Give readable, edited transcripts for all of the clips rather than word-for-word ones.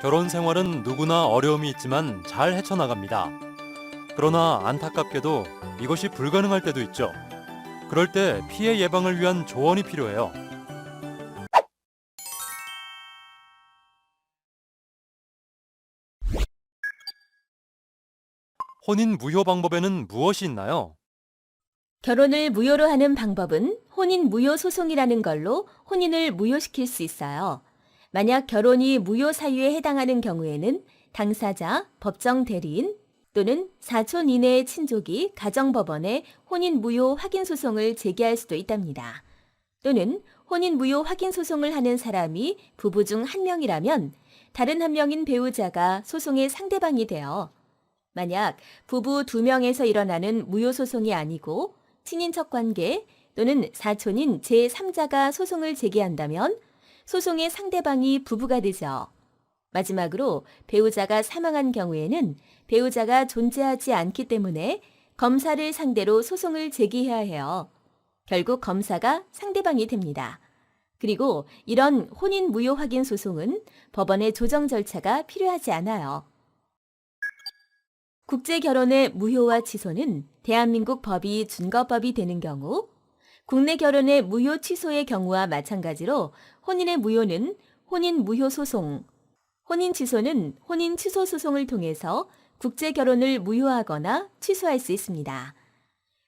결혼 생활은 누구나 어려움이 있지만 잘 헤쳐나갑니다. 그러나 안타깝게도 이것이 불가능할 때도 있죠. 그럴 때 피해 예방을 위한 조언이 필요해요. 혼인 무효 방법에는 무엇이 있나요? 결혼을 무효로 하는 방법은 혼인 무효 소송이라는 걸로 혼인을 무효시킬 수 있어요. 만약 결혼이 무효 사유에 해당하는 경우에는 당사자, 법정 대리인 또는 사촌 이내의 친족이 가정법원에 혼인 무효 확인 소송을 제기할 수도 있답니다. 또는 혼인 무효 확인 소송을 하는 사람이 부부 중 한 명이라면 다른 한 명인 배우자가 소송의 상대방이 되어 만약 부부 두 명에서 일어나는 무효 소송이 아니고 친인척 관계 또는 사촌인 제3자가 소송을 제기한다면 소송의 상대방이 부부가 되죠. 마지막으로 배우자가 사망한 경우에는 배우자가 존재하지 않기 때문에 검사를 상대로 소송을 제기해야 해요. 결국 검사가 상대방이 됩니다. 그리고 이런 혼인 무효 확인 소송은 법원의 조정 절차가 필요하지 않아요. 국제 결혼의 무효와 취소는 대한민국 법이 준거법이 되는 경우, 국내 결혼의 무효 취소의 경우와 마찬가지로 혼인의 무효는 혼인 무효 소송, 혼인 취소는 혼인 취소 소송을 통해서 국제 결혼을 무효하거나 취소할 수 있습니다.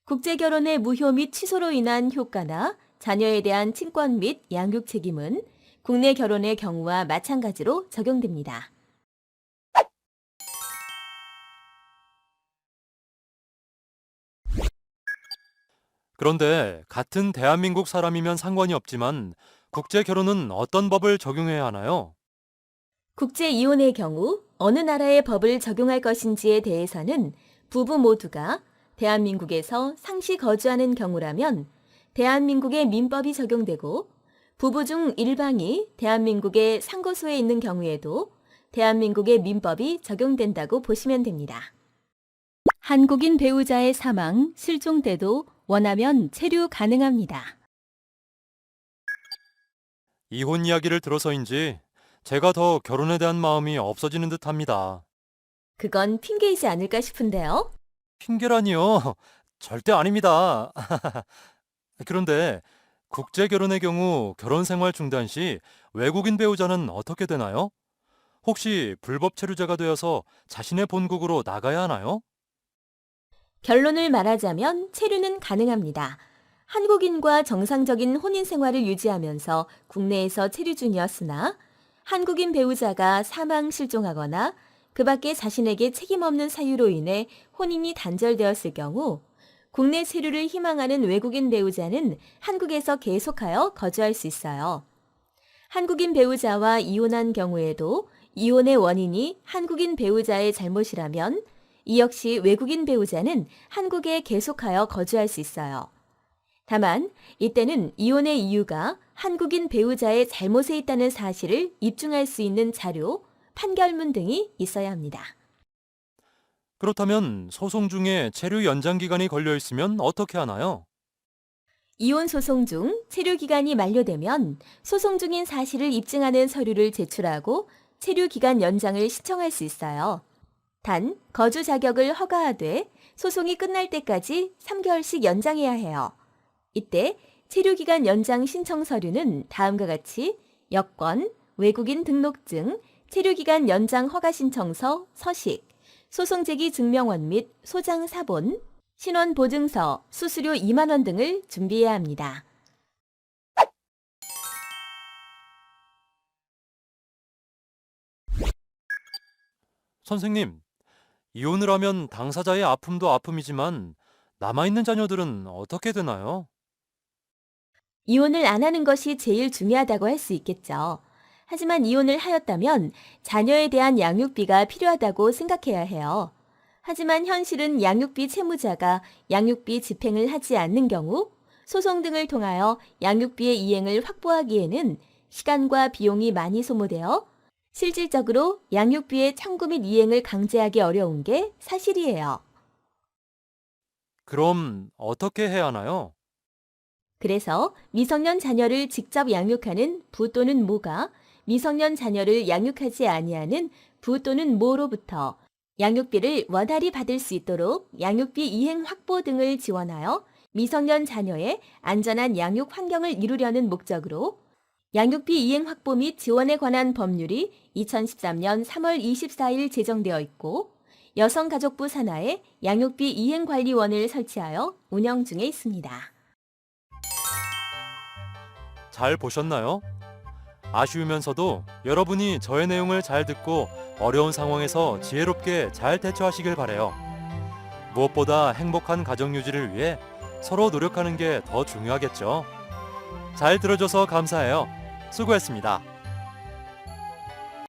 국제 결혼의 무효 및 취소로 인한 효과나 자녀에 대한 친권 및 양육 책임은 국내 결혼의 경우와 마찬가지로 적용됩니다. 그런데 같은 대한민국 사람이면 상관이 없지만 국제 결혼은 어떤 법을 적용해야 하나요? 국제 이혼의 경우 어느 나라의 법을 적용할 것인지에 대해서는 부부 모두가 대한민국에서 상시 거주하는 경우라면 대한민국의 민법이 적용되고 부부 중 일방이 대한민국의 상고소에 있는 경우에도 대한민국의 민법이 적용된다고 보시면 됩니다. 한국인 배우자의 사망, 실종 때도 원하면 체류 가능합니다. 이혼 이야기를 들어서인지 제가 더 결혼에 대한 마음이 없어지는 듯합니다. 그건 핑계이지 않을까 싶은데요. 핑계라니요. 절대 아닙니다. 그런데 국제 결혼의 경우 결혼 생활 중단 시 외국인 배우자는 어떻게 되나요? 혹시 불법 체류자가 되어서 자신의 본국으로 나가야 하나요? 결론을 말하자면 체류는 가능합니다. 한국인과 정상적인 혼인 생활을 유지하면서 국내에서 체류 중이었으나 한국인 배우자가 사망 실종하거나 그 밖에 자신에게 책임 없는 사유로 인해 혼인이 단절되었을 경우 국내 체류를 희망하는 외국인 배우자는 한국에서 계속하여 거주할 수 있어요. 한국인 배우자와 이혼한 경우에도 이혼의 원인이 한국인 배우자의 잘못이라면 이 역시 외국인 배우자는 한국에 계속하여 거주할 수 있어요. 다만 이때는 이혼의 이유가 한국인 배우자의 잘못에 있다는 사실을 입증할 수 있는 자료, 판결문 등이 있어야 합니다. 그렇다면 소송 중에 체류 연장 기간이 걸려 있으면 어떻게 하나요? 이혼 소송 중 체류 기간이 만료되면 소송 중인 사실을 입증하는 서류를 제출하고 체류 기간 연장을 신청할 수 있어요. 단, 거주 자격을 허가하되 소송이 끝날 때까지 3개월씩 연장해야 해요. 이때 체류기간 연장 신청 서류는 다음과 같이 여권, 외국인 등록증, 체류기간 연장 허가 신청서, 서식, 소송 제기 증명원 및 소장 사본, 신원 보증서, 수수료 2만 원 등을 준비해야 합니다. 선생님, 이혼을 하면 당사자의 아픔도 아픔이지만 남아있는 자녀들은 어떻게 되나요? 이혼을 안 하는 것이 제일 중요하다고 할 수 있겠죠. 하지만 이혼을 하였다면 자녀에 대한 양육비가 필요하다고 생각해야 해요. 하지만 현실은 양육비 채무자가 양육비 집행을 하지 않는 경우 소송 등을 통하여 양육비의 이행을 확보하기에는 시간과 비용이 많이 소모되어 실질적으로 양육비의 청구 및 이행을 강제하기 어려운 게 사실이에요. 그럼 어떻게 해야 하나요? 그래서 미성년 자녀를 직접 양육하는 부 또는 모가 미성년 자녀를 양육하지 아니하는 부 또는 모로부터 양육비를 원활히 받을 수 있도록 양육비 이행 확보 등을 지원하여 미성년 자녀의 안전한 양육 환경을 이루려는 목적으로 양육비 이행 확보 및 지원에 관한 법률이 2013년 3월 24일 제정되어 있고 여성가족부 산하에 양육비 이행관리원을 설치하여 운영 중에 있습니다. 잘 보셨나요? 아쉬우면서도 여러분이 저의 내용을 잘 듣고 어려운 상황에서 지혜롭게 잘 대처하시길 바라요. 무엇보다 행복한 가정 유지를 위해 서로 노력하는 게 더 중요하겠죠. 잘 들어줘서 감사해요. 수고했습니다.